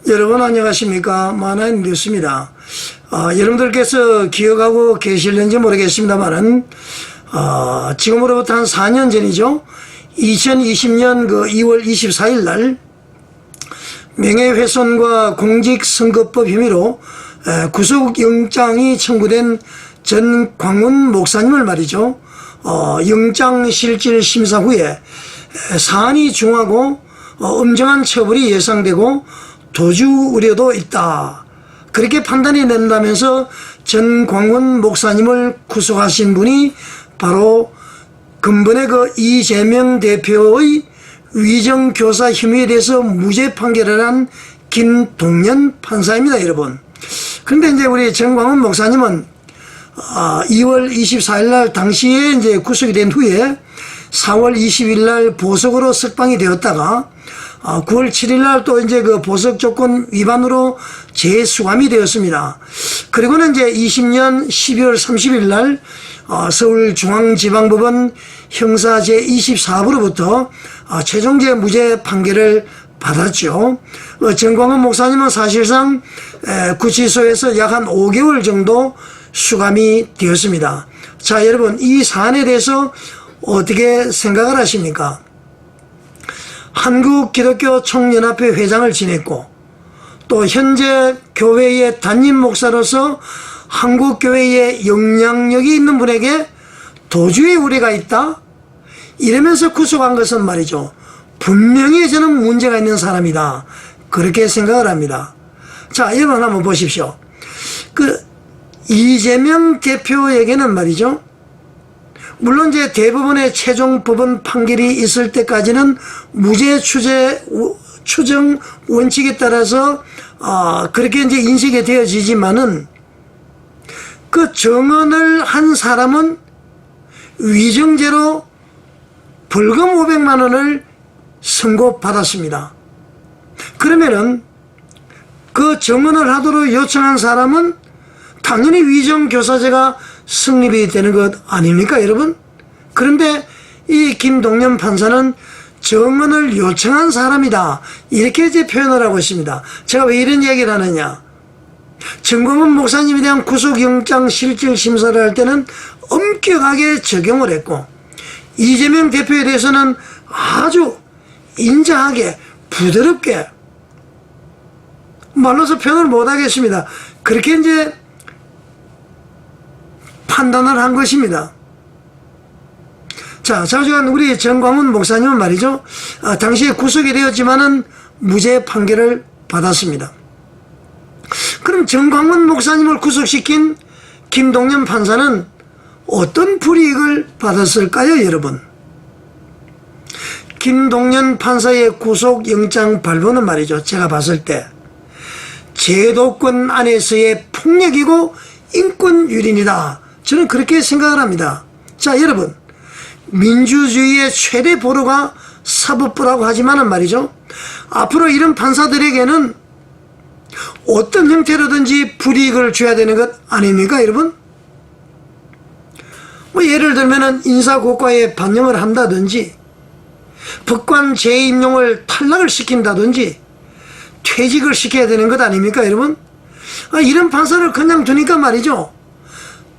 여러분 안녕하십니까. 만화인 뉴스입니다. 여러분들께서 기억하고 계실는지 모르겠습니다만은 지금으로부터 한 4년 전이죠. 2020년 2월 24일 날 명예훼손과 공직선거법 혐의로 구속영장이 청구된 전광훈 목사님을 말이죠. 영장실질심사 후에 사안이 중하고 엄정한 처벌이 예상되고 도주 우려도 있다. 그렇게 판단이 된다면서 전광훈 목사님을 구속하신 분이 바로 근본의 이재명 대표의 위정교사 혐의에 대해서 무죄 판결을 한 김동연 판사입니다, 여러분. 그런데 이제 우리 전광훈 목사님은 2월 24일 날 당시에 이제 구속이 된 후에 4월 20일 날 보석으로 석방이 되었다가 9월 7일 날 또 이제 보석 조건 위반으로 재수감이 되었습니다. 그리고는 이제 20년 12월 30일 날 서울중앙지방법원 형사 제24부로부터 최종재 무죄 판결을 받았죠. 전광훈 목사님은 사실상 구치소에서 약 한 5개월 정도 수감이 되었습니다. 자, 여러분, 이 사안에 대해서 어떻게 생각을 하십니까? 한국기독교총연합회 회장을 지냈고 또 현재 교회의 담임 목사로서 한국교회에 영향력이 있는 분에게 도주의 우려가 있다? 이러면서 구속한 것은 말이죠. 분명히 저는 문제가 있는 사람이다. 그렇게 생각을 합니다. 자, 여러분 한번 보십시오. 이재명 대표에게는 말이죠. 물론 이제 대부분의 최종 법원 판결이 있을 때까지는 무죄 추정 원칙에 따라서 그렇게 이제 인식이 되어지지만은 그 정언을 한 사람은 위정죄로 벌금 500만 원을 선고받았습니다. 그러면은 그 정언을 하도록 요청한 사람은 당연히 위정교사죄가 성립이 되는 것 아닙니까, 여러분? 그런데 이 김동연 판사는 정언을 요청한 사람이다. 이렇게 이제 표현을 하고 있습니다. 제가 왜 이런 이야기를 하느냐. 전광훈 목사님에 대한 구속영장 실질심사를 할 때는 엄격하게 적용을 했고, 이재명 대표에 대해서는 아주 인자하게, 부드럽게, 말로서 표현을 못하겠습니다. 그렇게 이제 판단을 한 것입니다. 자, 자주간 우리 전광훈 목사님은 말이죠. 당시에 구속이 되었지만은 무죄 판결을 받았습니다. 그럼 전광훈 목사님을 구속시킨 김동연 판사는 어떤 불이익을 받았을까요, 여러분? 김동연 판사의 구속영장 발부는 말이죠. 제가 봤을 때 제도권 안에서의 폭력이고 인권유린이다. 저는 그렇게 생각을 합니다. 자, 여러분, 민주주의의 최대 보루가 사법부라고 하지만은 말이죠. 앞으로 이런 판사들에게는 어떤 형태로든지 불이익을 줘야 되는 것 아닙니까, 여러분? 뭐 예를 들면은 인사고과에 반영을 한다든지, 법관 재임용을 탈락을 시킨다든지, 퇴직을 시켜야 되는 것 아닙니까, 여러분? 이런 판사를 그냥 두니까 말이죠.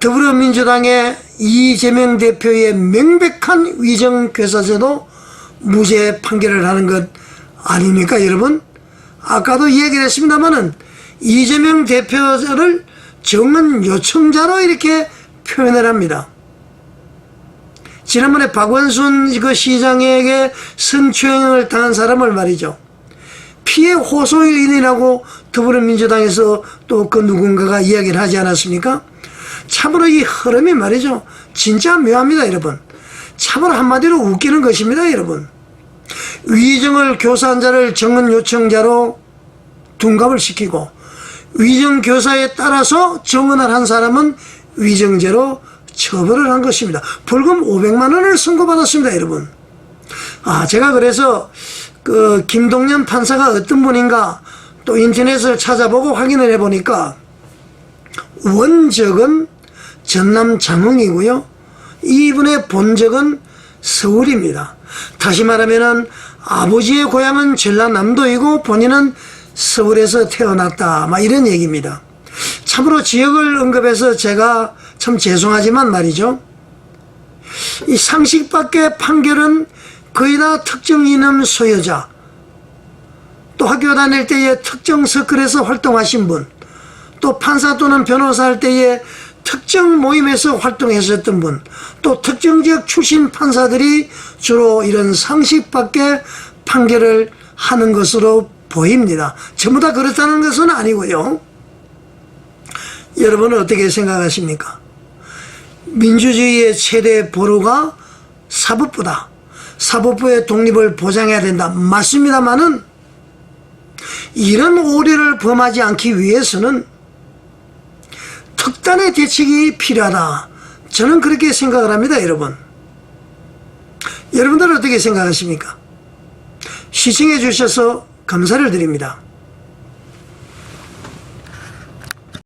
더불어민주당의 이재명 대표의 명백한 위정교사죄도 무죄 판결을 하는 것 아닙니까, 여러분? 아까도 이야기를 했습니다마는 이재명 대표를 정언 요청자로 이렇게 표현을 합니다. 지난번에 박원순 시장에게 성추행을 당한 사람을 말이죠. 피해 호소인이라고 더불어민주당에서 또 그 누군가가 이야기를 하지 않았습니까? 참으로 이 흐름이 말이죠. 진짜 묘합니다, 여러분. 참으로 한마디로 웃기는 것입니다, 여러분. 위정을 교사한 자를 정언 요청자로 둔갑을 시키고 위정교사에 따라서 정언을 한 사람은 위정죄로 처벌을 한 것입니다. 벌금 500만 원을 선고받았습니다, 여러분. 제가 그래서 김동연 판사가 어떤 분인가 또 인터넷을 찾아보고 확인을 해보니까 원적은 전남 장흥이고요. 이분의 본적은 서울입니다. 다시 말하면은 아버지의 고향은 전라남도이고 본인은 서울에서 태어났다, 막 이런 얘기입니다. 참으로 지역을 언급해서 제가 참 죄송하지만 말이죠. 이 상식 밖의 판결은 거의 다 특정 이념 소유자, 또 학교 다닐 때에 특정 서클에서 활동하신 분, 또 판사 또는 변호사 할 때에 특정 모임에서 활동했었던 분, 또 특정 지역 출신 판사들이 주로 이런 상식 밖의 판결을 하는 것으로 보입니다. 전부 다 그렇다는 것은 아니고요. 여러분은 어떻게 생각하십니까? 민주주의의 최대 보루가 사법부다. 사법부의 독립을 보장해야 된다. 맞습니다만은 이런 오류를 범하지 않기 위해서는 특단의 대책이 필요하다. 저는 그렇게 생각을 합니다, 여러분. 여러분들은 어떻게 생각하십니까? 시청해 주셔서 감사를 드립니다.